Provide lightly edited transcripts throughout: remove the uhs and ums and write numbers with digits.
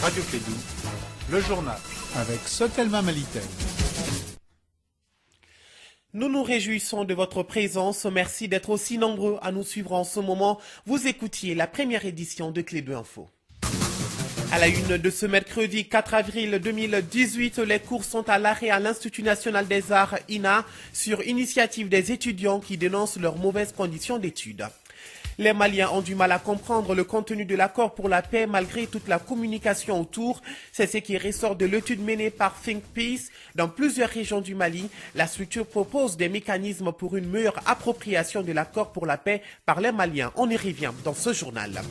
Radio Clédou, le journal avec Sotelma Malitel. Nous nous réjouissons de votre présence. Merci d'être aussi nombreux à nous suivre en ce moment. Vous écoutiez la première édition de Clédou Info. À la une de ce mercredi 4 avril 2018, les cours sont à l'arrêt à l'Institut national des arts INA sur initiative des étudiants qui dénoncent leurs mauvaises conditions d'études. Les Maliens ont du mal à comprendre le contenu de l'accord pour la paix malgré toute la communication autour. C'est ce qui ressort de l'étude menée par Think Peace. Dans plusieurs régions du Mali, la structure propose des mécanismes pour une meilleure appropriation de l'accord pour la paix par les Maliens. On y revient dans ce journal.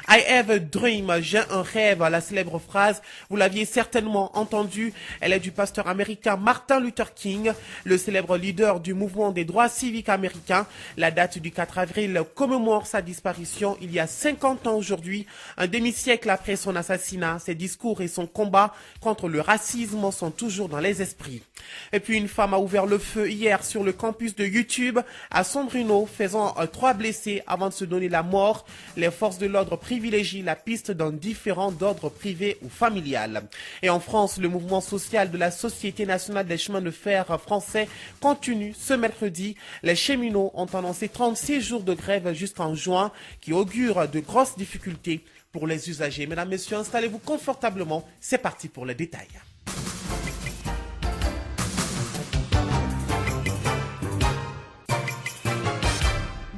I have a dream, j'ai un rêve, la célèbre phrase, vous l'aviez certainement entendue. Elle est du pasteur américain Martin Luther King, le célèbre leader du mouvement des droits civiques américains. La date du 4 avril commémore sa disparition il y a 50 ans aujourd'hui, un demi-siècle après son assassinat. Ses discours et son combat contre le racisme sont toujours dans les esprits. Et puis une femme a ouvert le feu hier sur le campus de YouTube à San Bruno, faisant 3 blessés avant de se donner la mort. Les forces de l'ordre privilégient la piste d'un différend d'ordre privé ou familial. Et en France, le mouvement social de la Société nationale des chemins de fer français continue ce mercredi. Les cheminots ont annoncé 36 jours de grève jusqu'en juin, qui augure de grosses difficultés pour les usagers. Mesdames, Messieurs, installez-vous confortablement. C'est parti pour les détails.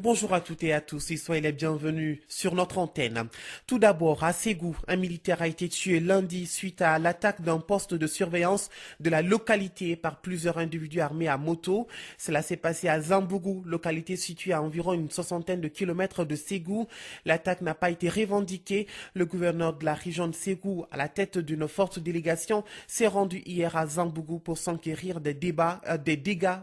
Bonjour à toutes et à tous et soyez les bienvenus sur notre antenne. Tout d'abord, à Ségou, un militaire a été tué lundi suite à l'attaque d'un poste de surveillance de la localité par plusieurs individus armés à moto. Cela s'est passé à Zambougou, localité située à environ une 60aine de kilomètres de Ségou. L'attaque n'a pas été revendiquée. Le gouverneur de la région de Ségou, à la tête d'une forte délégation, s'est rendu hier à Zambougou pour s'enquérir des dégâts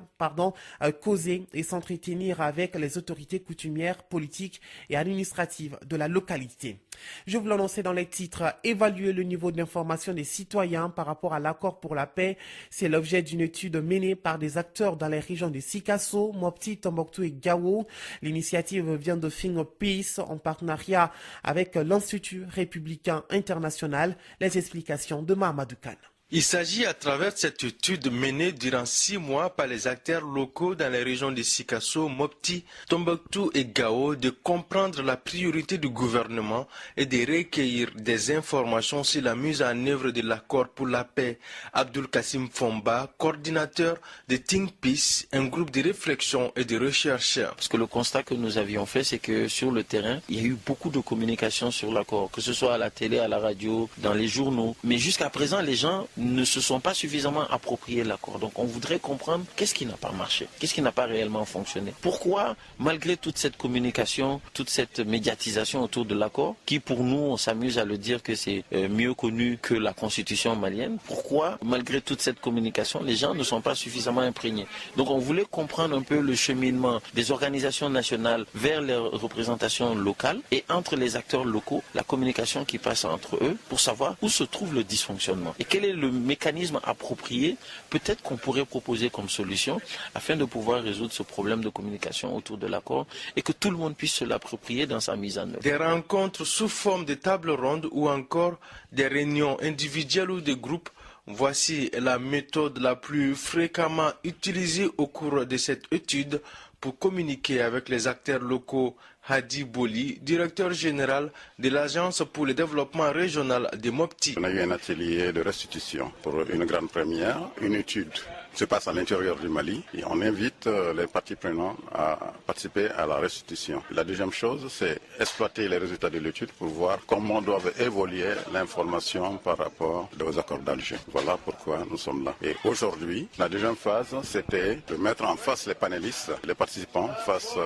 causés et s'entretenir avec les autorités coutumières, politiques et administratives de la localité. Je vous l'annonçais dans les titres, évaluer le niveau d'information des citoyens par rapport à l'accord pour la paix. C'est l'objet d'une étude menée par des acteurs dans les régions de Sikasso, Mopti, Tombouctou et Gao. L'initiative vient de Think Peace en partenariat avec l'Institut républicain international. Les explications de Mahamadou Kane. Il s'agit à travers cette étude menée durant 6 mois par les acteurs locaux dans les régions de Sikasso, Mopti, Tombouctou et Gao de comprendre la priorité du gouvernement et de recueillir des informations sur la mise en œuvre de l'accord pour la paix. Abdul Kassim Fomba, coordinateur de Think Peace, un groupe de réflexion et de recherche. Parce que le constat que nous avions fait, c'est que sur le terrain, il y a eu beaucoup de communication sur l'accord, que ce soit à la télé, à la radio, dans les journaux. Mais jusqu'à présent, les gens ne se sont pas suffisamment appropriés l'accord. Donc on voudrait comprendre qu'est-ce qui n'a pas marché, qu'est-ce qui n'a pas réellement fonctionné. Pourquoi, malgré toute cette communication, toute cette médiatisation autour de l'accord, qui pour nous, on s'amuse à le dire que c'est mieux connu que la constitution malienne, pourquoi, malgré toute cette communication, les gens ne sont pas suffisamment imprégnés. Donc on voulait comprendre un peu le cheminement des organisations nationales vers les représentations locales et entre les acteurs locaux, la communication qui passe entre eux pour savoir où se trouve le dysfonctionnement et quel est le mécanisme approprié, peut-être qu'on pourrait proposer comme solution afin de pouvoir résoudre ce problème de communication autour de l'accord et que tout le monde puisse se l'approprier dans sa mise en œuvre. Des rencontres sous forme de table ronde ou encore des réunions individuelles ou de groupes, voici la méthode la plus fréquemment utilisée au cours de cette étude pour communiquer avec les acteurs locaux. Hadi Boli, directeur général de l'Agence pour le développement régional de Mopti. On a eu un atelier de restitution pour une grande première, une étude se passe à l'intérieur du Mali et on invite les parties prenantes à participer à la restitution. La deuxième chose, c'est exploiter les résultats de l'étude pour voir comment doivent évoluer l'information par rapport aux accords d'Alger. Voilà pourquoi nous sommes là. Et aujourd'hui, la deuxième phase, c'était de mettre en face les panélistes, les participants face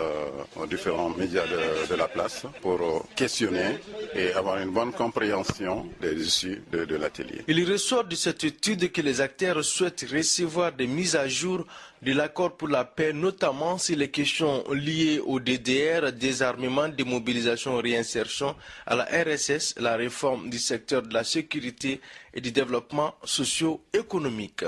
aux différents médias de la place pour questionner et avoir une bonne compréhension des issues de l'atelier. Il ressort de cette étude que les acteurs souhaitent recevoir des mises à jour de l'accord pour la paix, notamment sur les questions liées au DDR, désarmement, démobilisation, réinsertion, à la RSS, la réforme du secteur de la sécurité et du développement socio-économique.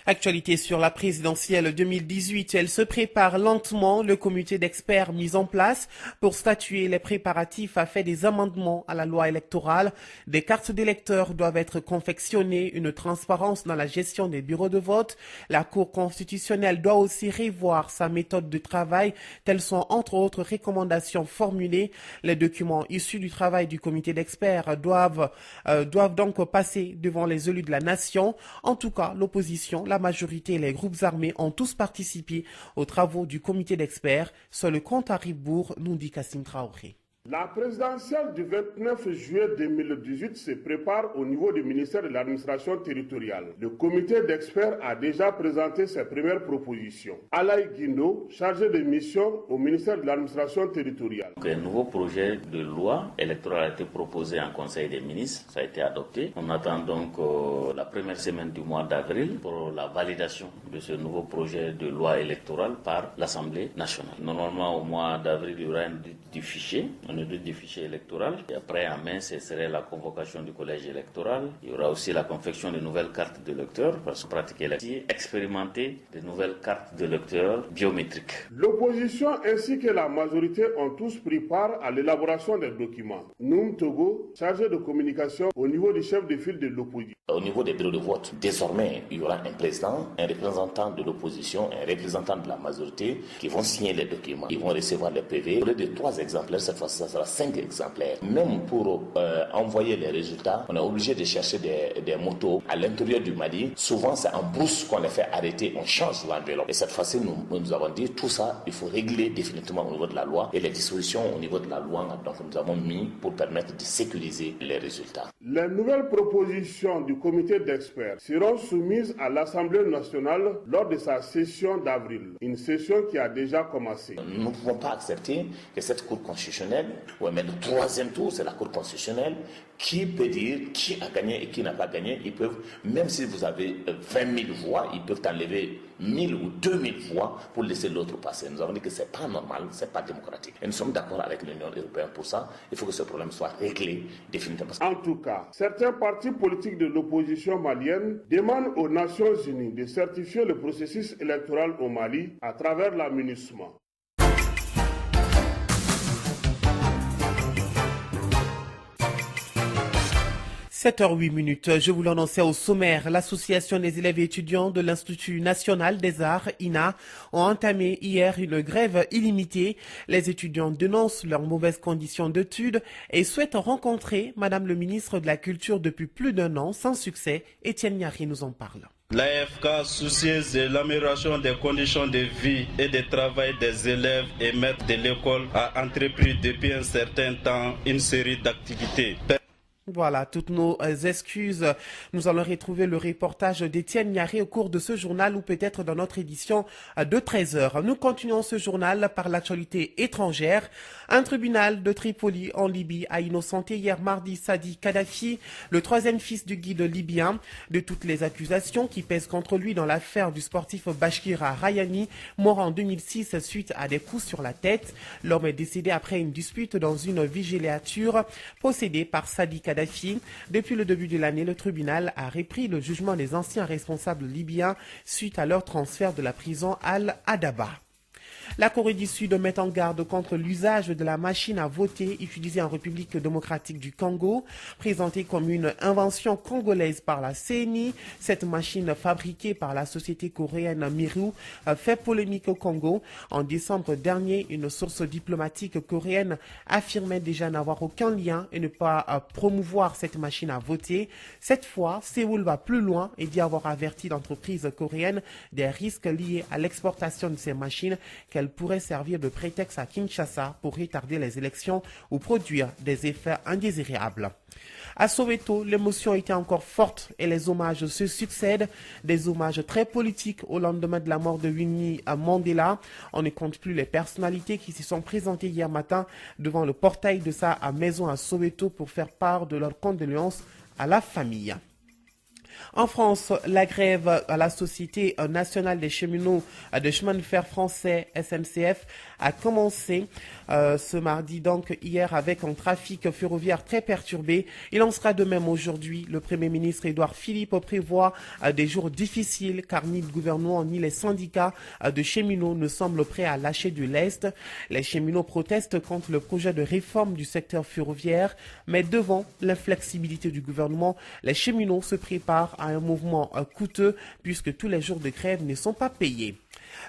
Actualité sur la présidentielle 2018, elle se prépare lentement. Le comité d'experts mis en place pour statuer les préparatifs a fait des amendements à la loi électorale. Des cartes d'électeurs doivent être confectionnées, une transparence dans la gestion des bureaux de vote. La Cour constitutionnelle doit aussi revoir sa méthode de travail. Telles sont entre autres recommandations formulées. Les documents issus du travail du comité d'experts doivent donc passer devant les élus de la nation. En tout cas, l'opposition, la majorité et les groupes armés ont tous participé aux travaux du comité d'experts. Sur le compte à rebours, nous dit Kassim Traoré. La présidentielle du 29 juillet 2018 se prépare au niveau du ministère de l'administration territoriale. Le comité d'experts a déjà présenté ses premières propositions. Alaï Guindo, chargé de mission au ministère de l'administration territoriale. Un nouveau projet de loi électorale a été proposé en Conseil des ministres, ça a été adopté. On attend donc la première semaine du mois d'avril pour la validation de ce nouveau projet de loi électorale par l'Assemblée nationale. Normalement, au mois d'avril, il y aura un du fichier. On est du fichier électoral. Et après, en mai, ce serait la convocation du collège électoral. Il y aura aussi la confection de nouvelles cartes de lecteurs, parce que pratique électorale, expérimenter de nouvelles cartes de lecteurs biométriques. L'opposition ainsi que la majorité ont tous pris part à l'élaboration des documents. Noum Togo, chargé de communication au niveau du chef de file de l'opposition. Au niveau des bureaux de vote, désormais, il y aura un président, un représentant de l'opposition, un représentant de la majorité qui vont signer les documents. Ils vont recevoir les PV. Au lieu de 3 exemplaires, cette fois-ci, ça sera 5 exemplaires. Même pour envoyer les résultats, on est obligé de chercher des motos à l'intérieur du Mali. Souvent, c'est en brousse qu'on les fait arrêter, on change l'enveloppe. Et cette fois-ci, nous avons dit tout ça, il faut régler définitivement au niveau de la loi. Et les dispositions au niveau de la loi, donc nous avons mis pour permettre de sécuriser les résultats. Les nouvelles propositions du comité d'experts seront soumises à l'Assemblée nationale lors de sa session d'avril, une session qui a déjà commencé. Nous ne pouvons pas accepter que cette Cour constitutionnelle, mais le 3e tour, c'est la Cour constitutionnelle qui peut dire qui a gagné et qui n'a pas gagné. Ils peuvent, même si vous avez 20 000 voix, ils peuvent enlever 1000 ou 2000 voix pour laisser l'autre passer. Nous avons dit que ce n'est pas normal, ce n'est pas démocratique. Et nous sommes d'accord avec l'Union européenne pour ça. Il faut que ce problème soit réglé définitivement. En tout cas, certains partis politiques de l'opposition malienne demandent aux Nations Unies de certifier le processus électoral au Mali à travers la MINUSMA. 7h08. Je vous l'annonçais au sommaire. L'Association des élèves et étudiants de l'Institut national des arts, INA, ont entamé hier une grève illimitée. Les étudiants dénoncent leurs mauvaises conditions d'études et souhaitent rencontrer Madame le ministre de la Culture depuis plus d'1 an, sans succès. Étienne Niari nous en parle. L'AFK, soucieuse de l'amélioration des conditions de vie et de travail des élèves et maîtres de l'école, a entrepris depuis un certain temps une série d'activités. Voilà, toutes nos excuses. Nous allons retrouver le reportage d'Étienne Niaré au cours de ce journal ou peut-être dans notre édition de 13h. Nous continuons ce journal par l'actualité étrangère. Un tribunal de Tripoli en Libye a innocenté hier mardi Sadi Kadhafi, le 3e fils du guide libyen, de toutes les accusations qui pèsent contre lui dans l'affaire du sportif Bashkira Rayani, mort en 2006 suite à des coups sur la tête. L'homme est décédé après une dispute dans une villégiature possédée par Sadi Kadhafi. Depuis le début de l'année, le tribunal a repris le jugement des anciens responsables libyens suite à leur transfert de la prison Al-Adaba. La Corée du Sud met en garde contre l'usage de la machine à voter utilisée en République démocratique du Congo. Présentée comme une invention congolaise par la CENI, cette machine fabriquée par la société coréenne Miru fait polémique au Congo. En décembre dernier, une source diplomatique coréenne affirmait déjà n'avoir aucun lien et ne pas promouvoir cette machine à voter. Cette fois, Séoul va plus loin et dit avoir averti l'entreprise coréenne des risques liés à l'exportation de ces machines qu'elle pourrait servir de prétexte à Kinshasa pour retarder les élections ou produire des effets indésirables. À Soweto, l'émotion était encore forte et les hommages se succèdent. Des hommages très politiques au lendemain de la mort de Winnie Mandela. On ne compte plus les personnalités qui s'y sont présentées hier matin devant le portail de sa maison à Soweto pour faire part de leurs condoléances à la famille. En France, la grève à la Société nationale des cheminots de chemin de fer français, SNCF, a commencé ce mardi, donc hier, avec un trafic ferroviaire très perturbé. Il en sera de même aujourd'hui. Le Premier ministre Édouard Philippe prévoit des jours difficiles car ni le gouvernement ni les syndicats de cheminots ne semblent prêts à lâcher de l'Est. Les cheminots protestent contre le projet de réforme du secteur ferroviaire, mais devant l'inflexibilité du gouvernement, les cheminots se préparent à un mouvement coûteux puisque tous les jours de grève ne sont pas payés.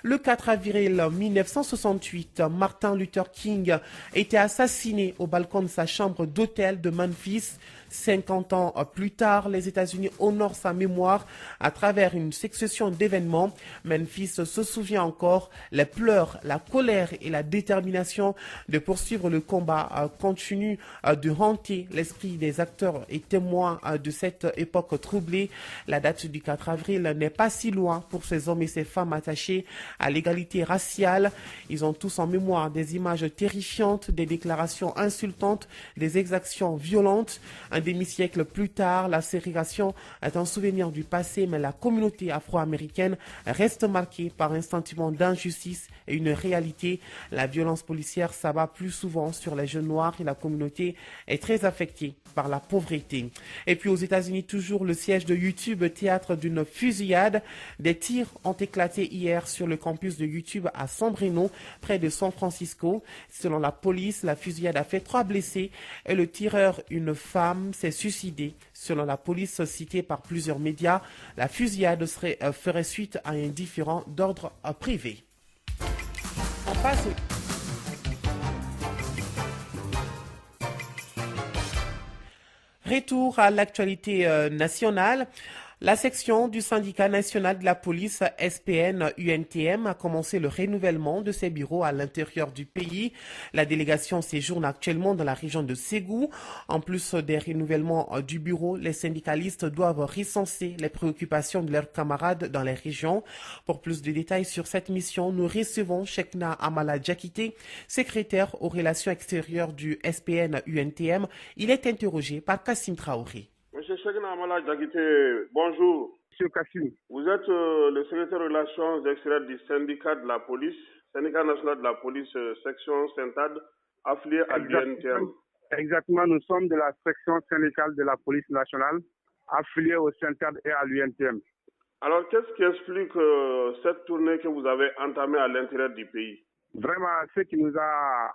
Le 4 avril 1968, Martin Luther King était assassiné au balcon de sa chambre d'hôtel de Memphis. 50 ans plus tard, les États-Unis honorent sa mémoire à travers une succession d'événements. Memphis se souvient encore, les pleurs, la colère et la détermination de poursuivre le combat continuent de hanter l'esprit des acteurs et témoins de cette époque troublée. La date du 4 avril n'est pas si loin pour ces hommes et ces femmes attachés à l'égalité raciale. Ils ont tous en mémoire des images terrifiantes, des déclarations insultantes, des exactions violentes. Un demi-siècle plus tard, la ségrégation est un souvenir du passé, mais la communauté afro-américaine reste marquée par un sentiment d'injustice et une réalité. La violence policière s'abat plus souvent sur les jeunes noirs et la communauté est très affectée par la pauvreté. Et puis aux États-Unis, toujours le siège de YouTube, théâtre d'une fusillade. Des tirs ont éclaté hier sur le campus de YouTube à San Bruno, près de San Francisco. Selon la police, la fusillade a fait 3 blessés et le tireur, une femme, s'est suicidé. Selon la police citée par plusieurs médias, la fusillade ferait suite à un différend d'ordre privé. On passe Retour à l'actualité nationale. La section du syndicat national de la police SPN-UNTM a commencé le renouvellement de ses bureaux à l'intérieur du pays. La délégation séjourne actuellement dans la région de Ségou. En plus des renouvellements du bureau, les syndicalistes doivent recenser les préoccupations de leurs camarades dans les régions. Pour plus de détails sur cette mission, nous recevons Chekna Amala Djakité, secrétaire aux relations extérieures du SPN-UNTM. Il est interrogé par Kassim Traoré. Monsieur Chekna Amala Djakité, bonjour. Monsieur Kassim. Vous êtes le secrétaire aux relations extérieures du syndicat de la police, syndicat national de la police, section Saint-Ad, affilié à l'UNTM. Exactement, nous sommes de la section syndicale de la police nationale, affiliée au Saint-Ad et à l'UNTM. Alors, qu'est-ce qui explique cette tournée que vous avez entamée à l'intérieur du pays? Vraiment, ce qui nous a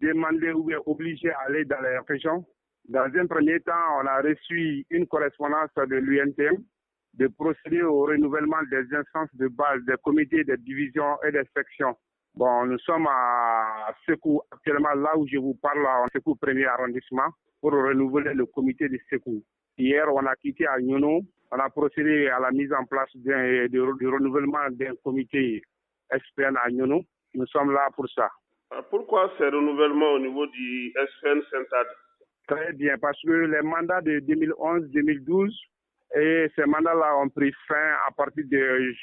demandé ou obligé à aller dans les régions. Dans un premier temps, on a reçu une correspondance de l'UNTM de procéder au renouvellement des instances de base des comités de division et des sections. Bon, nous sommes à Sékou actuellement, là où je vous parle, en Sékou premier arrondissement, pour renouveler le comité de Sékou. Hier, on a quitté à Nyono, on a procédé à la mise en place du renouvellement d'un comité SPN à Nyono. Nous sommes là pour ça. Pourquoi ces renouvellements au niveau du SPN Saint-Ad? Très bien, parce que les mandats de 2011-2012 et ces mandats-là ont pris fin à partir de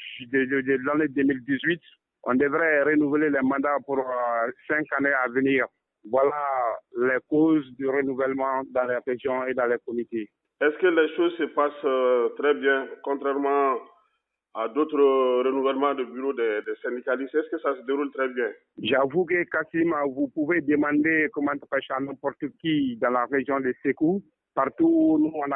l'année 2018. On devrait renouveler les mandats pour 5 années à venir. Voilà les causes du renouvellement dans les régions et dans les comités. Est-ce que les choses se passent très bien, contrairement à d'autres renouvellements de bureaux des syndicalistes? Est-ce que ça se déroule très bien? J'avoue que Kassim, vous pouvez demander comment ça passe à n'importe qui dans la région de Sékou. Partout où nous on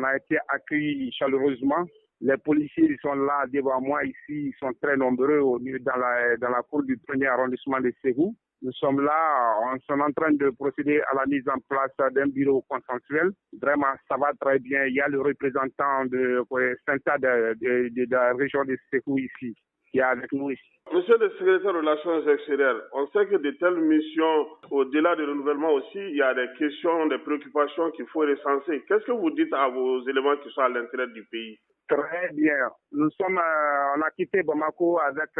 a été accueillis chaleureusement. Les policiers ils sont là devant moi ici, ils sont très nombreux dans la cour du premier arrondissement de Ségou. Nous sommes là, on est en train de procéder à la mise en place d'un bureau consensuel. Vraiment, ça va très bien. Il y a le représentant de Saint-Ad de la région de Ségou ici, qui est avec nous ici. Monsieur le secrétaire aux relations extérieures, on sait que de telles missions, au-delà du renouvellement aussi, il y a des questions, des préoccupations qu'il faut recenser. Qu'est-ce que vous dites à vos éléments qui sont à l'intérieur du pays? Très bien. On a quitté Bamako avec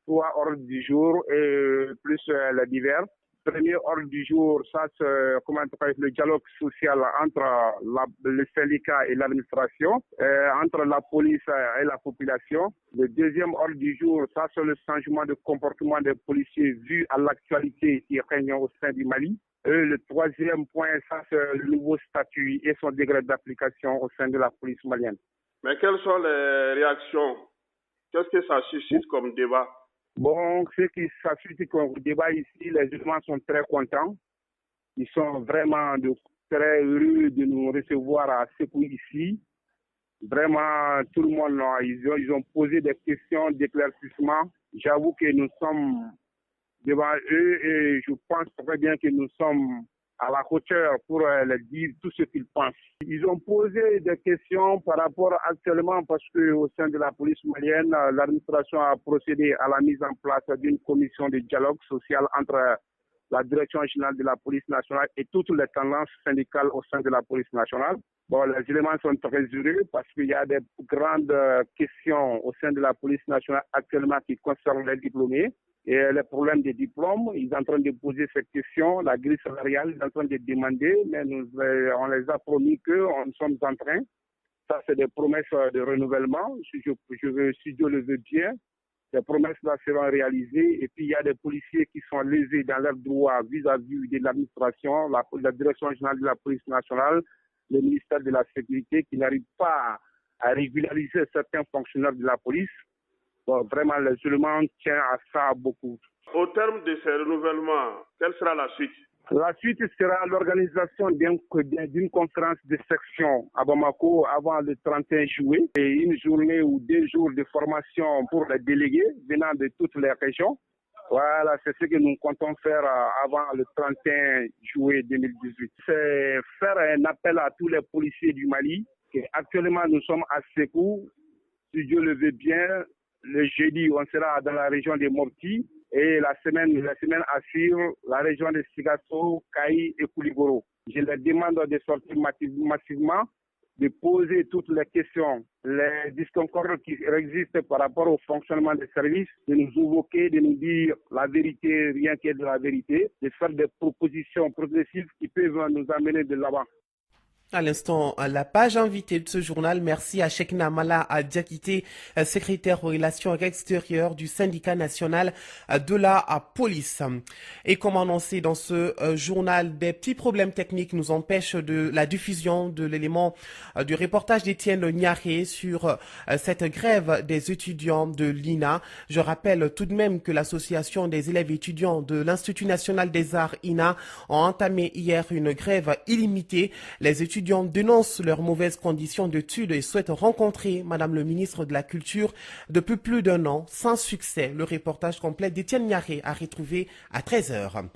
3 ordres du jour et plus les divers. premier ordre du jour, ça c'est le dialogue social entre le syndicat et l'administration, entre la police et la population. Le deuxième ordre du jour, ça c'est le changement de comportement des policiers vu à l'actualité qui règne au sein du Mali. Et le troisième point, ça c'est le nouveau statut et son degré d'application au sein de la police malienne. Mais quelles sont les réactions? Qu'est-ce que ça suscite comme débat? Bon, ce qui suscite comme débat ici, les éléments sont très contents. Ils sont vraiment très heureux de nous recevoir à Sékou ici. Vraiment, tout le monde, ils ont posé des questions d'éclaircissement. J'avoue que nous sommes devant eux et je pense très bien que nous sommes à la hauteur pour leur dire tout ce qu'ils pensent. Ils ont posé des questions par rapport actuellement parce qu'au sein de la police malienne, l'administration a procédé à la mise en place d'une commission de dialogue social entre la direction générale de la police nationale et toutes les tendances syndicales au sein de la police nationale. Bon, les éléments sont très heureux parce qu'il y a des grandes questions au sein de la police nationale actuellement qui concernent les diplômés. Et les problèmes des diplômes, ils sont en train de poser cette question, la grille salariale, ils sont en train de demander, mais on les a promis qu'on sommes en train. Ça, c'est des promesses de renouvellement. Si Dieu le veut bien, ces promesses-là seront réalisées. Et puis, il y a des policiers qui sont lésés dans leurs droits vis-à-vis de l'administration, la direction générale de la police nationale, le ministère de la Sécurité, qui n'arrivent pas à régulariser certains fonctionnaires de la police. Bon, vraiment, les éléments tiennent à ça beaucoup. Au terme de ces renouvellements, quelle sera la suite? La suite sera l'organisation d'une conférence de section à Bamako avant le 31 juillet et une journée ou 2 jours de formation pour les délégués venant de toutes les régions. Voilà, c'est ce que nous comptons faire avant le 31 juillet 2018. C'est faire un appel à tous les policiers du Mali. Actuellement, nous sommes à Sékou. Si Dieu le veut bien, le jeudi, on sera dans la région de Mopti et la semaine à suivre, la région de Sigasso, Kaï et Kouligoro. Je leur demande de sortir massivement, de poser toutes les questions, les disconcords qui existent par rapport au fonctionnement des services, de nous évoquer, de nous dire la vérité, rien que de la vérité, de faire des propositions progressives qui peuvent nous amener de l'avant. À l'instant, la page invitée de ce journal, merci à Chekna Mala Diakité, secrétaire aux relations extérieures du syndicat national de la police. Et comme annoncé dans ce journal, des petits problèmes techniques nous empêchent de la diffusion de l'élément du reportage d'Étienne Niaré sur cette grève des étudiants de l'INA. Je rappelle tout de même que l'association des élèves étudiants de l'Institut national des arts INA ont entamé hier une grève illimitée. Les étudiants dénoncent leurs mauvaises conditions d'études et souhaitent rencontrer Madame le ministre de la Culture depuis plus d'1 an, sans succès. Le reportage complet d'Étienne Niaré à retrouver à 13h.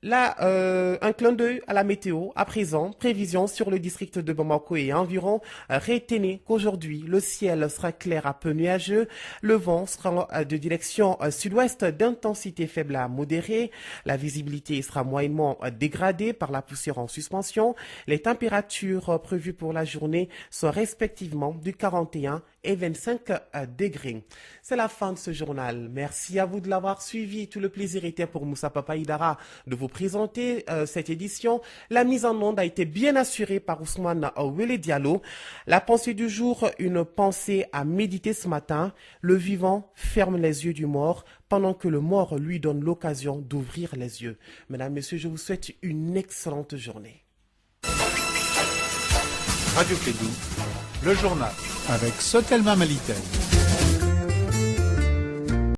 Là, un clin d'œil à la météo. À présent, prévision sur le district de Bamako et environ. Retenez qu'aujourd'hui, le ciel sera clair à peu nuageux. Le vent sera de direction sud-ouest d'intensité faible à modérée. La visibilité sera moyennement dégradée par la poussière en suspension. Les températures prévues pour la journée sont respectivement du 41 et 25 degrés. C'est la fin de ce journal. Merci à vous de l'avoir suivi. Tout le plaisir était pour Moussa Papa Idara de vous présenter cette édition. La mise en onde a été bien assurée par Ousmane Wele Diallo. La pensée du jour, une pensée à méditer ce matin. Le vivant ferme les yeux du mort pendant que le mort lui donne l'occasion d'ouvrir les yeux. Mesdames, Messieurs, je vous souhaite une excellente journée. Radio Clédou, le journal avec Sotelma Malitel.